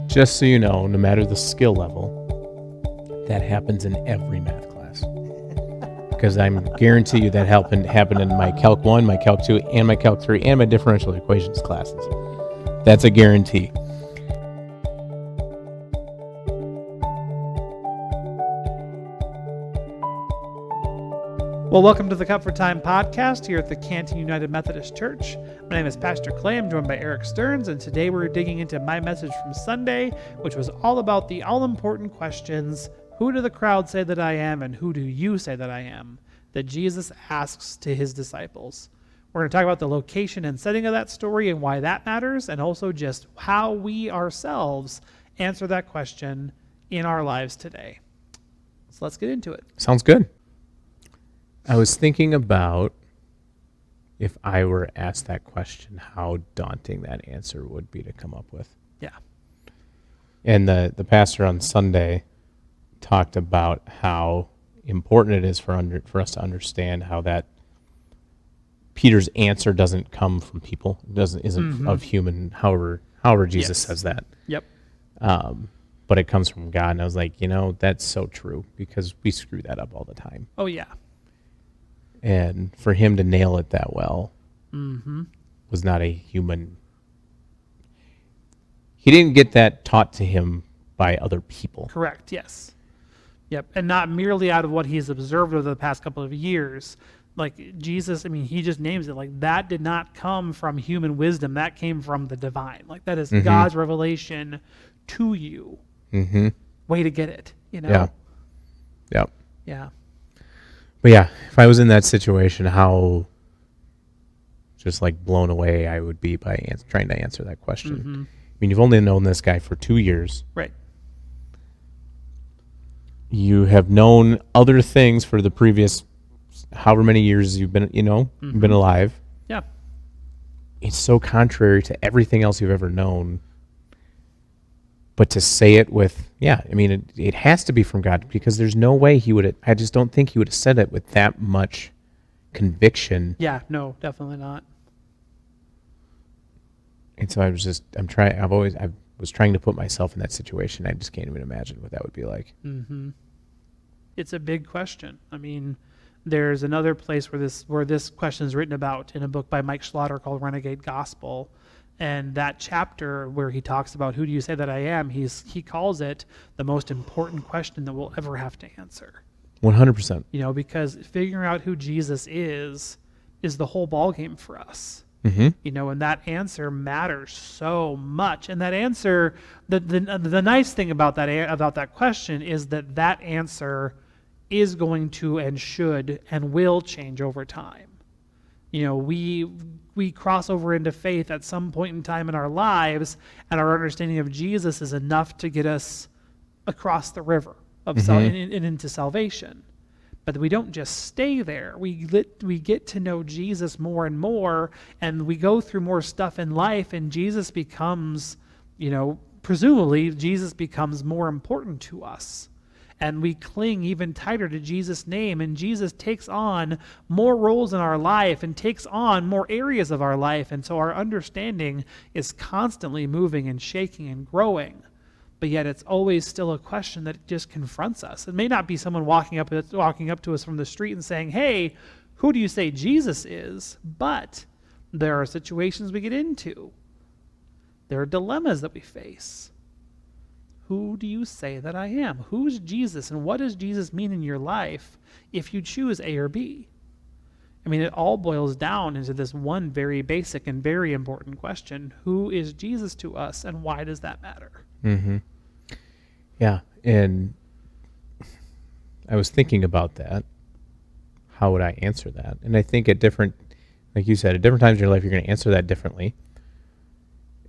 Just so you know, no matter the skill level, that happens in every math class. Because I'm guarantee you that happened in my Calc 1, my Calc 2, and my Calc 3, and my differential equations classes. That's a guarantee. Well, welcome to the Cup for Time podcast here at the Canton United Methodist Church. My name is Pastor Clay. I'm joined by Eric Stearns, and today we're digging into my message from Sunday, which was all about the all-important questions, who do the crowd say that I am, and who do you say that I am, that Jesus asks to his disciples. We're going to talk about the location and setting of that story and why that matters, and also just how we ourselves answer that question in our lives today. So let's get into it. Sounds good. I was thinking about if I were asked that question, how daunting that answer would be to come up with. Yeah. And the pastor on Sunday talked about how important it is for us to understand how that Peter's answer doesn't come from people. It isn't of human, however Jesus says that. Yep. But it comes from God. And I was like, that's so true because we screw that up all the time. Oh, yeah. And for him to nail it that well was not a human. He didn't get that taught to him by other people. Correct, yes. Yep, and not merely out of what he's observed over the past couple of years. Like Jesus, he just names it. Like that did not come from human wisdom. That came from the divine. Like that is God's revelation to you. Way to get it, Yeah. Yeah. But yeah, if I was in that situation, how just like blown away I would be by trying to answer that question. You've only known this guy for 2 years. Right. You have known other things for the previous however many years you've been, you've been alive. Yeah. It's so contrary to everything else you've ever known. But to say it with, it has to be from God because there's no way I just don't think he would have said it with that much conviction. Yeah, no, definitely not. And so I was trying to put myself in that situation. I just can't even imagine what that would be like. It's a big question. There's another place where this question is written about in a book by Mike Schlatter called Renegade Gospel. And that chapter where he talks about who do you say that I am, he calls it the most important question that we'll ever have to answer. 100%. Because figuring out who Jesus is the whole ballgame for us. And that answer matters so much. And that answer, the nice thing about that question is that answer is going to and should and will change over time. We cross over into faith at some point in time in our lives, and our understanding of Jesus is enough to get us across the river of and into salvation. But we don't just stay there. We get to know Jesus more and more, and we go through more stuff in life, and Jesus becomes, presumably Jesus becomes more important to us. And we cling even tighter to Jesus' name, and Jesus takes on more roles in our life and takes on more areas of our life, and so our understanding is constantly moving and shaking and growing. But yet it's always still a question that just confronts us. It may not be someone walking up to us from the street and saying, "Hey, who do you say Jesus is?" But there are situations we get into. There are dilemmas that we face. Who do you say that I am? Who's Jesus, and what does Jesus mean in your life if you choose A or B? It all boils down into this one very basic and very important question. Who is Jesus to us, and why does that matter? Yeah, and I was thinking about that. How would I answer that? And I think like you said, at different times in your life, you're going to answer that differently.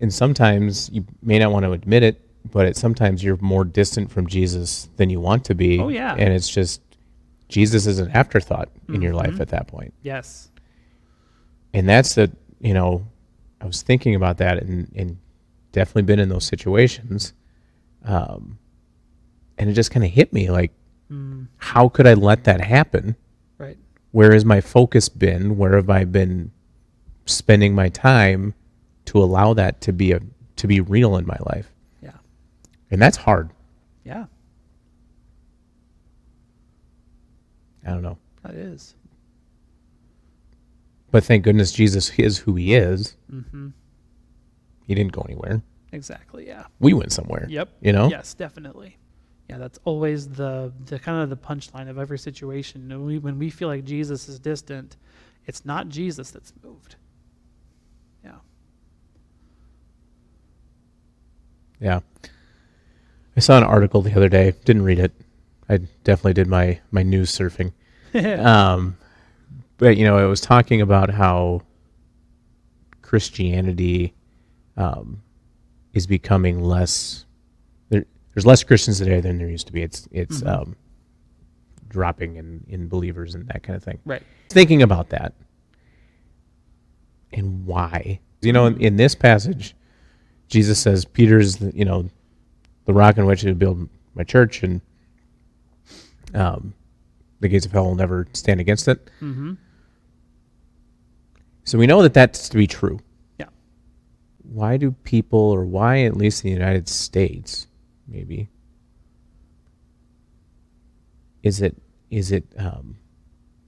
And sometimes you may not want to admit it, but sometimes you're more distant from Jesus than you want to be. Oh, yeah. And it's just, Jesus is an afterthought in your life at that point. Yes. And that's I was thinking about that and definitely been in those situations. And it just kind of hit me like, how could I let that happen? Right. Where has my focus been? Where have I been spending my time to allow that to be real in my life? Yeah. And that's hard. Yeah, I don't know. that is. But thank goodness Jesus is who he is. Mm-hmm. He didn't go anywhere. Exactly. Yeah. We went somewhere. Yep. You know? Yes, definitely. Yeah, that's always the kind of the punchline of every situation. When we feel like Jesus is distant, it's not Jesus that's moved. Yeah. Yeah. I saw an article the other day. Didn't read it. I definitely did my news surfing. But, you know, it was talking about how Christianity is becoming less. There's less Christians today than there used to be. It's dropping in believers and that kind of thing. Right. Thinking about that and why. You know, in this passage, Jesus says, Peter's, the rock on which I build my church, and the gates of hell will never stand against it. Mm-hmm. So we know that that's to be true. Yeah. Why do people, or why at least in the United States, maybe, is it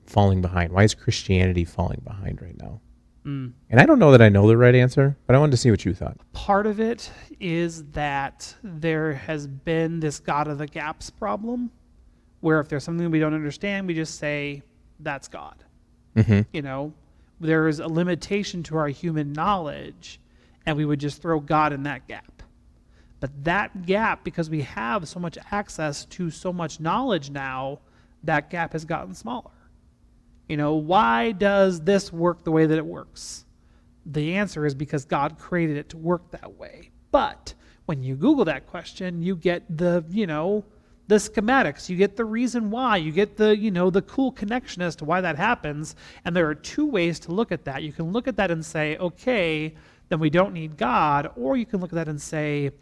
falling behind? Why is Christianity falling behind right now? And I don't know that I know the right answer, but I wanted to see what you thought. Part of it is that there has been this God of the gaps problem, where if there's something we don't understand, we just say, that's God. Mm-hmm. You know, there is a limitation to our human knowledge, and we would just throw God in that gap. But that gap, because we have so much access to so much knowledge now, that gap has gotten smaller. You know, why does this work the way that it works? The answer is because God created it to work that way. But when you Google that question, you get the schematics, you get the reason why, you get the cool connection as to why that happens. And there are two ways to look at that. You can look at that and say, okay, then we don't need God. Or you can look at that and say,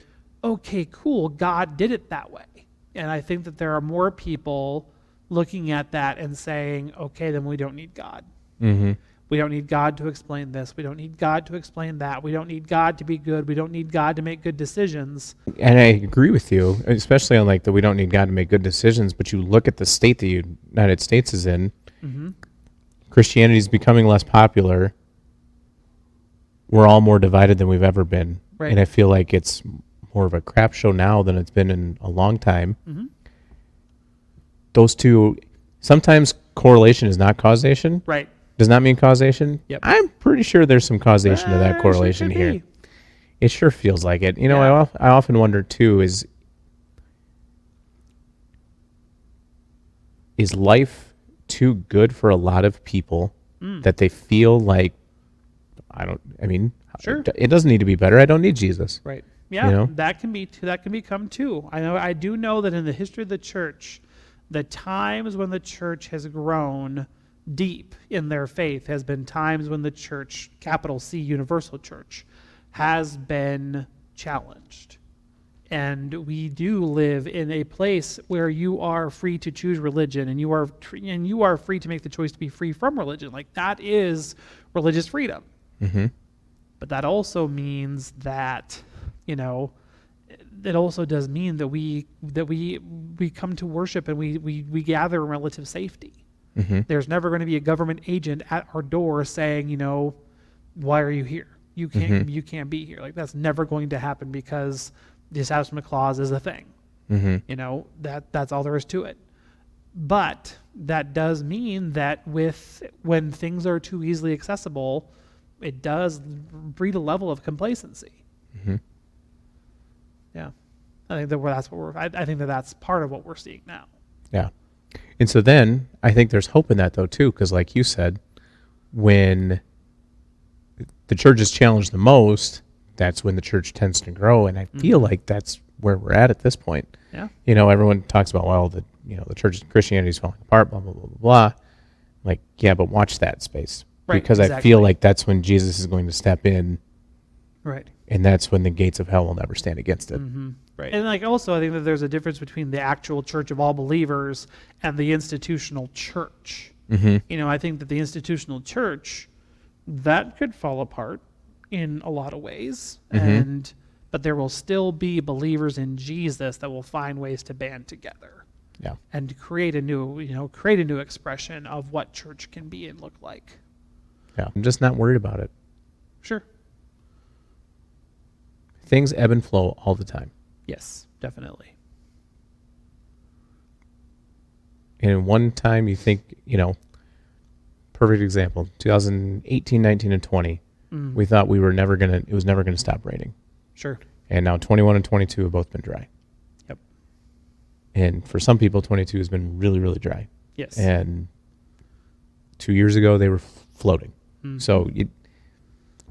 okay, cool, God did it that way. And I think that there are more people looking at that and saying, okay, then we don't need God. Mm-hmm. We don't need God to explain this. We don't need God to explain that. We don't need God to be good. We don't need God to make good decisions. And I agree with you, especially on like we don't need God to make good decisions, but you look at the state the United States is in, Mm-hmm. Christianity is becoming less popular. We're all more divided than we've ever been. Right. And I feel like it's more of a crap show now than it's been in a long time. Mm-hmm. Those two, sometimes correlation is not causation. Right. Does not mean causation. Yep. I'm pretty sure there's some causation to that correlation sure here. It sure feels like it. You know, Yeah. I often wonder too, is life too good for a lot of people that they feel like, Sure. it doesn't need to be better. I don't need Jesus. Right. Yeah, You know? that can become too. I do know that in the history of the church, the times when the church has grown deep in their faith has been times when the church, capital C, universal church, has been challenged. And we do live in a place where you are free to choose religion, and you are free to make the choice to be free from religion. Like, that is religious freedom. Mm-hmm. But that also means that, it also does mean that we come to worship and we gather in relative safety. Mm-hmm. There's never going to be a government agent at our door saying, why are you here? You can't be here. Like, that's never going to happen because the Establishment Clause is a thing. Mm-hmm. That's all there is to it. But that does mean that when things are too easily accessible, it does breed a level of complacency. Mm-hmm. Yeah, I think I think that's part of what we're seeing now. Yeah. And so then I think there's hope in that though too, because like you said, when the church is challenged the most, that's when the church tends to grow, and I feel like that's where we're at this point. Yeah. Everyone talks about the church, Christianity is falling apart, blah blah blah blah blah. Like, yeah, but watch that space, Right, because I exactly. feel like that's when Jesus is going to step in, Right. and that's when the gates of hell will never stand against it. Mm-hmm. Right. And also, I think that there's a difference between the actual church of all believers and the institutional church. Mm-hmm. I think that the institutional church, that could fall apart in a lot of ways. Mm-hmm. And but there will still be believers in Jesus that will find ways to band together. Yeah. And create a new expression of what church can be and look like. Yeah. I'm just not worried about it. Sure. Things ebb and flow all the time. Yes, definitely. And one time you think, perfect example, 2018, 19, and 20, we thought it was never going to stop raining. Sure. And now 21 and 22 have both been dry. Yep. And for some people, 22 has been really, really dry. Yes. And 2 years ago, they were floating. Mm-hmm. So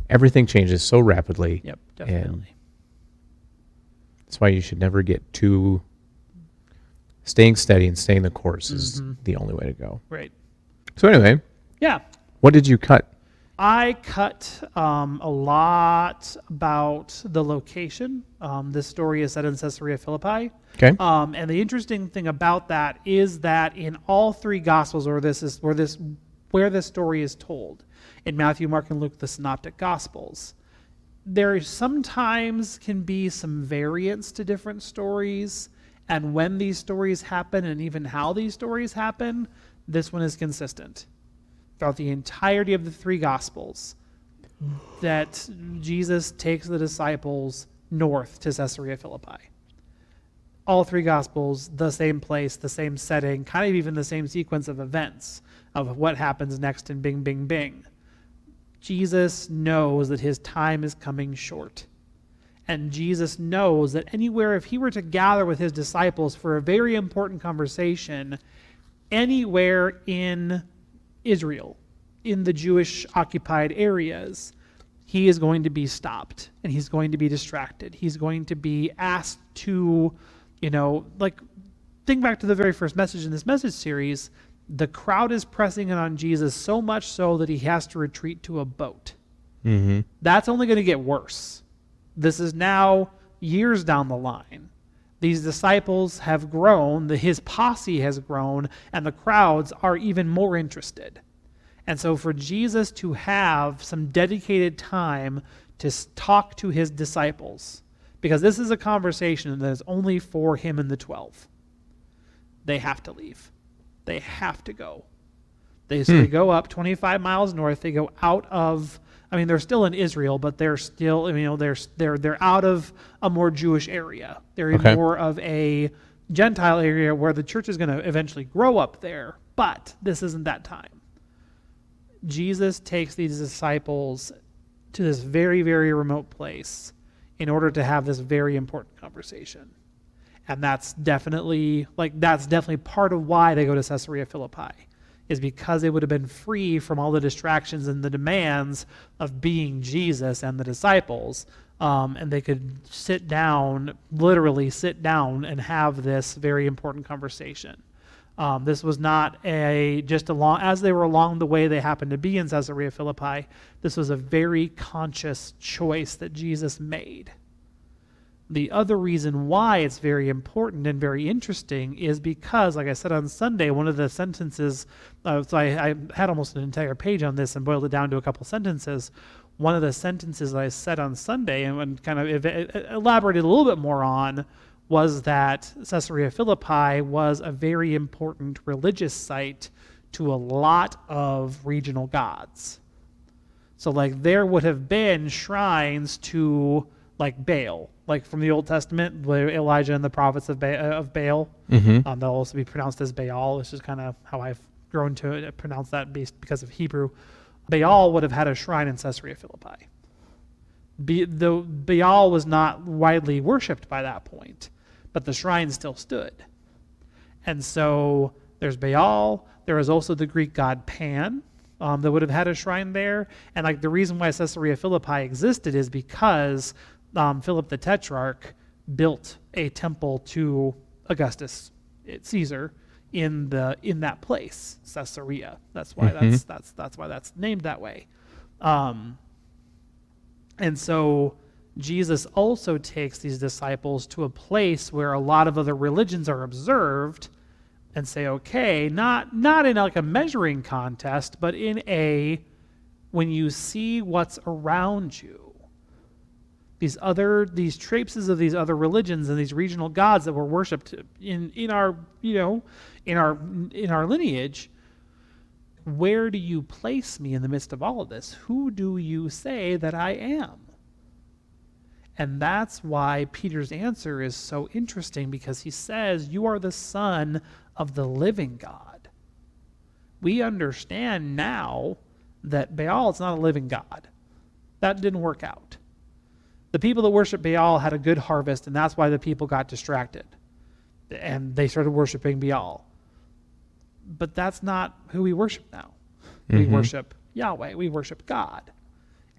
everything changes so rapidly. Yep, definitely. And that's why you should never get too... Staying steady and staying the course is the only way to go. Right. So anyway, yeah. What did you cut? I cut a lot about the location. This story is set in Caesarea Philippi. Okay. And the interesting thing about that is that in all three Gospels, where this story is told, in Matthew, Mark, and Luke, the Synoptic Gospels, there sometimes can be some variance to different stories. And when these stories happen and even how these stories happen, this one is consistent. Throughout the entirety of the three Gospels, that Jesus takes the disciples north to Caesarea Philippi. All three Gospels, the same place, the same setting, kind of even the same sequence of events of what happens next in Bing, Bing, Bing. Jesus knows that his time is coming short. And Jesus knows that anywhere, if he were to gather with his disciples for a very important conversation, anywhere in Israel, in the Jewish occupied areas, he is going to be stopped and he's going to be distracted. He's going to be asked to, think back to the very first message in this message series. The crowd is pressing in on Jesus so much so that he has to retreat to a boat. Mm-hmm. That's only going to get worse. This is now years down the line. These disciples have grown, his posse has grown, and the crowds are even more interested. And so for Jesus to have some dedicated time to talk to his disciples, because this is a conversation that is only for him and the 12, they have to leave. They have to go. They go up 25 miles north. They go out of... they're still in Israel, but they're still, they're out of a more Jewish area. They're in more of a Gentile area where the church is going to eventually grow up there, but this isn't that time. Jesus takes these disciples to this very, very remote place in order to have this very important conversation. And that's definitely part of why they go to Caesarea Philippi, is because they would have been free from all the distractions and the demands of being Jesus and the disciples, and they could literally sit down and have this very important conversation. This was not as they were along the way they happened to be in Caesarea Philippi. This was a very conscious choice that Jesus made. The other reason why it's very important and very interesting is because, like I said on Sunday, one of the sentences, so I had almost an entire page on this and boiled it down to a couple sentences. One of the sentences that I said on Sunday and kind of elaborated a little bit more on was that Caesarea Philippi was a very important religious site to a lot of regional gods. So there would have been shrines to Baal, from the Old Testament, Elijah and the prophets of Baal. Mm-hmm. They'll also be pronounced as Baal. This is kind of how I've grown to pronounce that because of Hebrew. Baal would have had a shrine in Caesarea Philippi. Though Baal was not widely worshipped by that point, but the shrine still stood. And so there's Baal. There is also the Greek god Pan that would have had a shrine there. And the reason why Caesarea Philippi existed is because Philip the Tetrarch built a temple to Augustus Caesar in that place, Caesarea. That's why that's why that's named that way. And so Jesus also takes these disciples to a place where a lot of other religions are observed, and say, okay, not in a measuring contest, but in when you see what's around you, these traipses of these other religions and these regional gods that were worshipped in our lineage. Where do you place me in the midst of all of this? Who do you say that I am? And that's why Peter's answer is so interesting, because he says, you are the Son of the living God. We understand now that Baal is not a living God. That didn't work out. The people that worship Baal had a good harvest, and that's why the people got distracted. And they started worshiping Baal. But that's not who we worship now. We worship Yahweh. We worship God.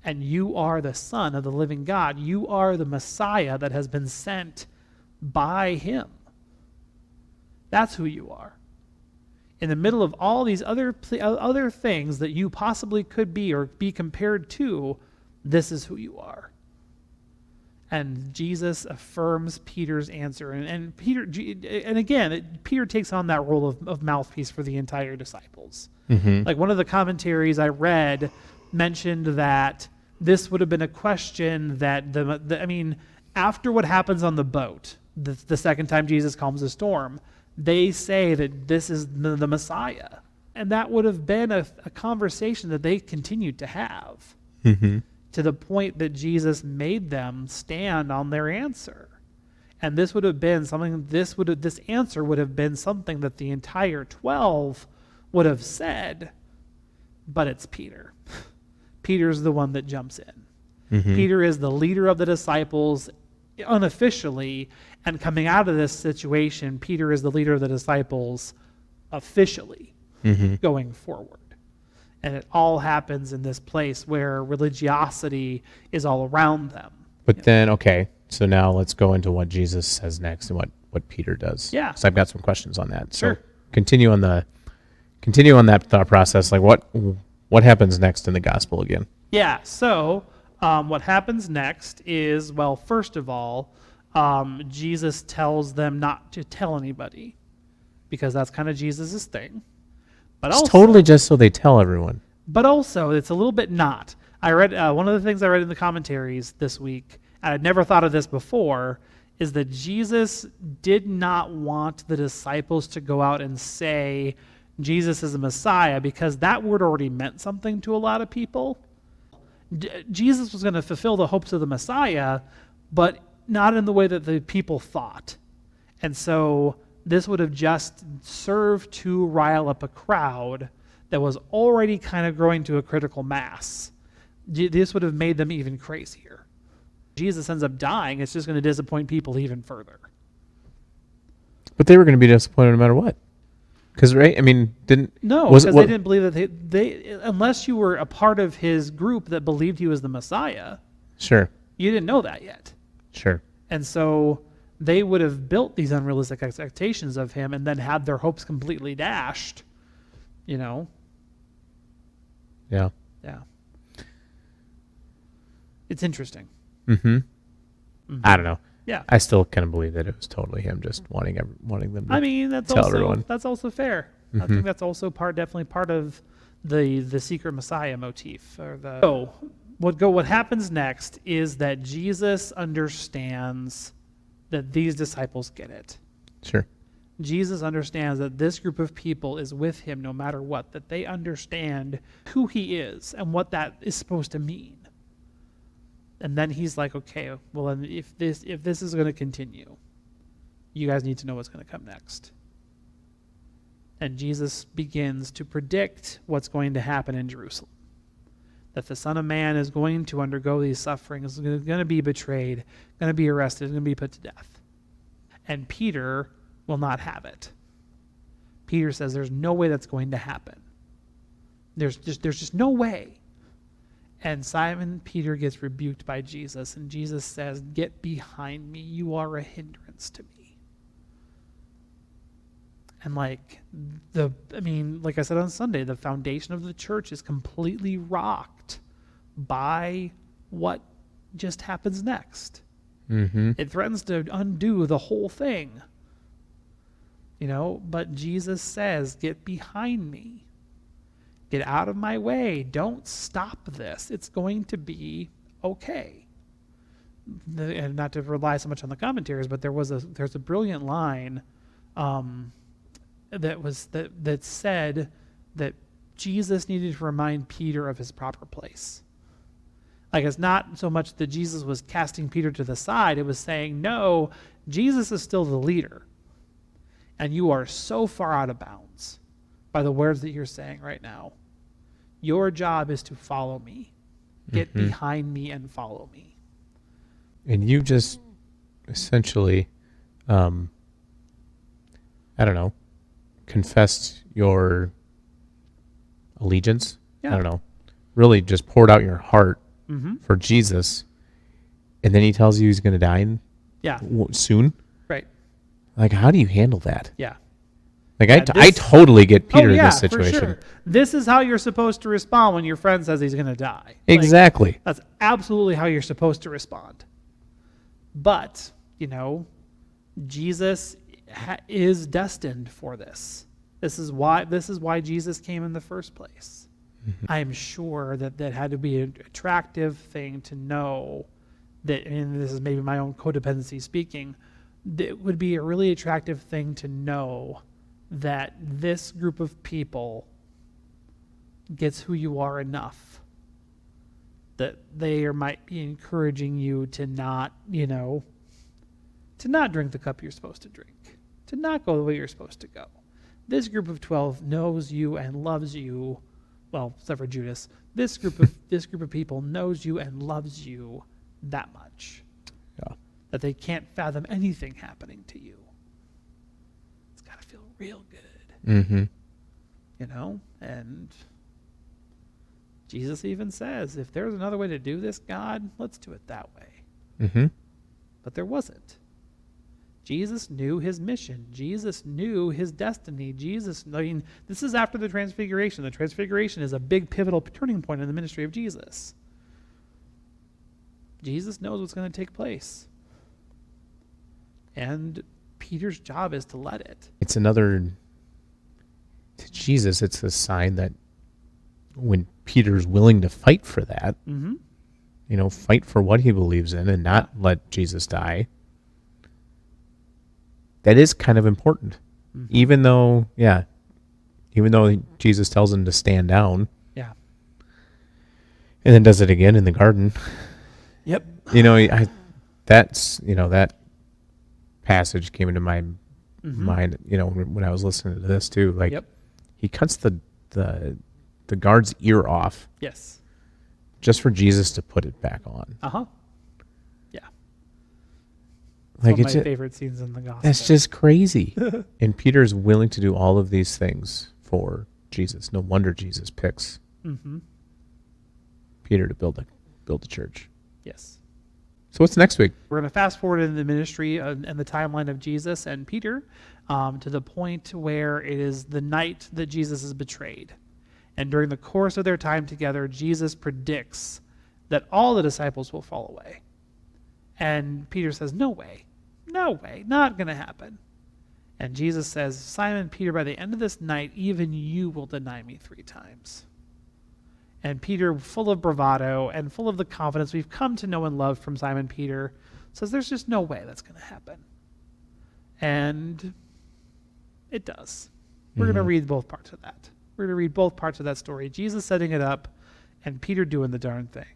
And you are the Son of the living God. You are the Messiah that has been sent by him. That's who you are. In the middle of all these other things that you possibly could be or be compared to, this is who you are. And Jesus affirms Peter's answer. And Peter takes on that role of mouthpiece for the entire disciples. Like one of the commentaries I read mentioned that this would have been a question that after what happens on the boat, the second time Jesus calms the storm, they say that this is the Messiah. And that would have been a conversation that they continued to have. To the point that Jesus made them stand on their answer. And this would have been something, this answer would have been something that the entire 12 would have said, but it's Peter. Peter's the one that jumps in. Peter is the leader of the disciples unofficially, and coming out of this situation, Peter is the leader of the disciples officially going forward. And it all happens in this place where religiosity is all around them. But then, okay, so now let's go into what Jesus says next and what Peter does. Yeah. So I've got some questions on that. Sure. So continue on that thought process. Like what happens next in the gospel again? Yeah. So what happens next is, well, first of all, Jesus tells them not to tell anybody, because that's kind of Jesus's thing. But It's totally just so they tell everyone. But also, it's a little bit not. I read one of the things I read in the commentaries this week, and I'd never thought of this before, is that Jesus did not want the disciples to go out and say Jesus is a Messiah, because that word already meant something to a lot of people. Jesus was going to fulfill the hopes of the Messiah, but not in the way that the people thought. And so this would have just served to rile up a crowd that was already kind of growing to a critical mass. This would have made them even crazier. Jesus ends up dying. It's just going to disappoint people even further. But they were going to be disappointed no matter what. Because, right? I mean, because they didn't believe that they unless you were a part of his group that believed he was the Messiah. Sure. You didn't know that yet. Sure. And so they would have built these unrealistic expectations of him and then had their hopes completely dashed, Yeah. Yeah. It's interesting. I don't know. Yeah. I still kind of believe that it was totally him just wanting them to tell everyone. That's also fair. I think that's also definitely part of the secret Messiah motif. What happens next is that Jesus understands that these disciples get it. Sure. Jesus understands that this group of people is with him no matter what, that they understand who he is and what that is supposed to mean. And then he's like, okay, well, then if this is going to continue, you guys need to know what's going to come next. And Jesus begins to predict what's going to happen in Jerusalem. That the Son of Man is going to undergo these sufferings, is going to be betrayed, going to be arrested, going to be put to death. And Peter will not have it. Peter says there's no way that's going to happen. There's just no way. And Simon Peter gets rebuked by Jesus, and Jesus says, "Get behind me, you are a hindrance to me." And like I said on Sunday, the foundation of the church is completely rocked by what just happens next. It threatens to undo the whole thing. But Jesus says, "Get behind me. Get out of my way. Don't stop this. It's going to be okay. and not to rely so much on the commentaries, but there's a brilliant line that said that Jesus needed to remind Peter of his proper place. Like, it's not so much that Jesus was casting Peter to the side. It was saying, no, Jesus is still the leader. And you are so far out of bounds by the words that you're saying right now. Your job is to follow me. Get behind me and follow me. And you just essentially, confessed your allegiance. Yeah. I don't know. Really just poured out your heart Mm-hmm. for Jesus. And then he tells you he's going to die soon. Right. Like, how do you handle that? Yeah. Like, Yeah, I totally get Peter in this for situation. sure. This is how you're supposed to respond when your friend says he's going to die. Like, Exactly. that's absolutely how you're supposed to respond. But, Jesus is destined for this. This is why Jesus came in the first place. I am sure that had to be an attractive thing to know that, and this is maybe my own codependency speaking, that it would be a really attractive thing to know that this group of people gets who you are enough that they might be encouraging you to not, to not drink the cup you're supposed to drink, to not go the way you're supposed to go. This group of 12 knows you and loves you. Well, except for Judas, this group of people knows you and loves you that much. Yeah. That they can't fathom anything happening to you. It's got to feel real good. Mm-hmm. And Jesus even says, if there's another way to do this, God, let's do it that way. Mm-hmm. But there wasn't. Jesus knew his mission. Jesus knew his destiny. This is after the Transfiguration. The Transfiguration is a big pivotal turning point in the ministry of Jesus. Jesus knows what's going to take place. And Peter's job is to let it. It's to Jesus, it's a sign that when Peter's willing to fight for that, fight for what he believes in and not let Jesus die, that is kind of important. Mm-hmm. Even though Jesus tells him to stand down. Yeah. And then does it again in the garden. Yep. That passage came into my mind, when I was listening to this too. Like, he cuts the guard's ear off. Yes. Just for Jesus to put it back on. Uh-huh. Yeah. Like, one of my favorite scenes in the gospel. That's just crazy. And Peter's willing to do all of these things for Jesus. No wonder Jesus picks Peter to build a church. Yes. So what's next week? We're going to fast forward in the ministry and the timeline of Jesus and Peter to the point where it is the night that Jesus is betrayed. And during the course of their time together, Jesus predicts that all the disciples will fall away. And Peter says, no way, not going to happen. And Jesus says, Simon Peter, by the end of this night, even you will deny me 3 times. And Peter, full of bravado and full of the confidence we've come to know and love from Simon Peter, says there's just no way that's going to happen. And it does. We're going to read both parts of that. We're going to read both parts of that story. Jesus setting it up and Peter doing the darn thing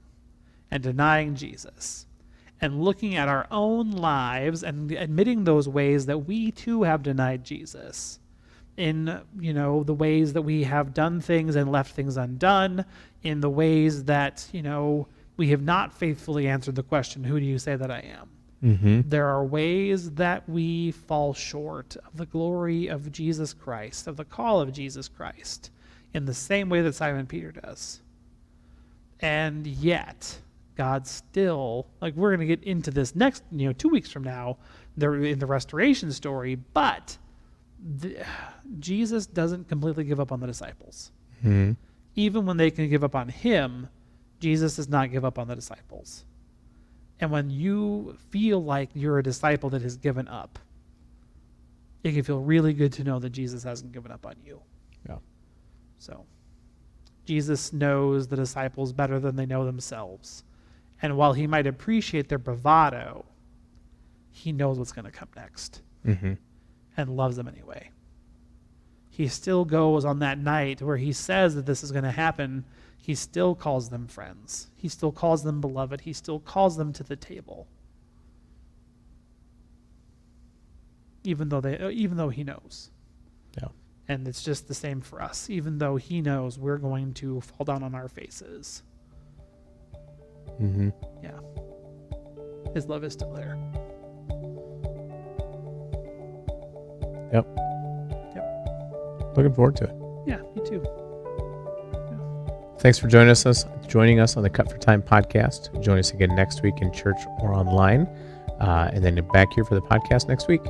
and denying Jesus and looking at our own lives and admitting those ways that we too have denied Jesus in, the ways that we have done things and left things undone, in the ways that, we have not faithfully answered the question, who do you say that I am? There are ways that we fall short of the glory of Jesus Christ, of the call of Jesus Christ, in the same way that Simon Peter does. And yet, God still, we're going to get into this next, 2 weeks from now, in the restoration story, but Jesus doesn't completely give up on the disciples. Even when they can give up on him, Jesus does not give up on the disciples. And when you feel like you're a disciple that has given up, it can feel really good to know that Jesus hasn't given up on you. Yeah. So, Jesus knows the disciples better than they know themselves. And while he might appreciate their bravado, he knows what's going to come next and loves them anyway. He still goes on that night where he says that this is going to happen. He still calls them friends. He still calls them beloved. He still calls them to the table. Even though he knows. Yeah. And it's just the same for us. Even though he knows we're going to fall down on our faces. Yeah. His love is still there. Yep. Looking forward to it. Yeah, me too. Thanks for joining us on the Cut for Time podcast. Join us again next week in church or online. And then back here for the podcast next week.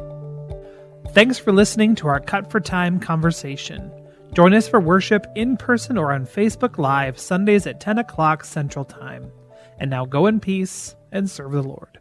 Thanks for listening to our Cut for Time conversation. Join us for worship in person or on Facebook Live Sundays at 10 o'clock Central Time. And now go in peace and serve the Lord.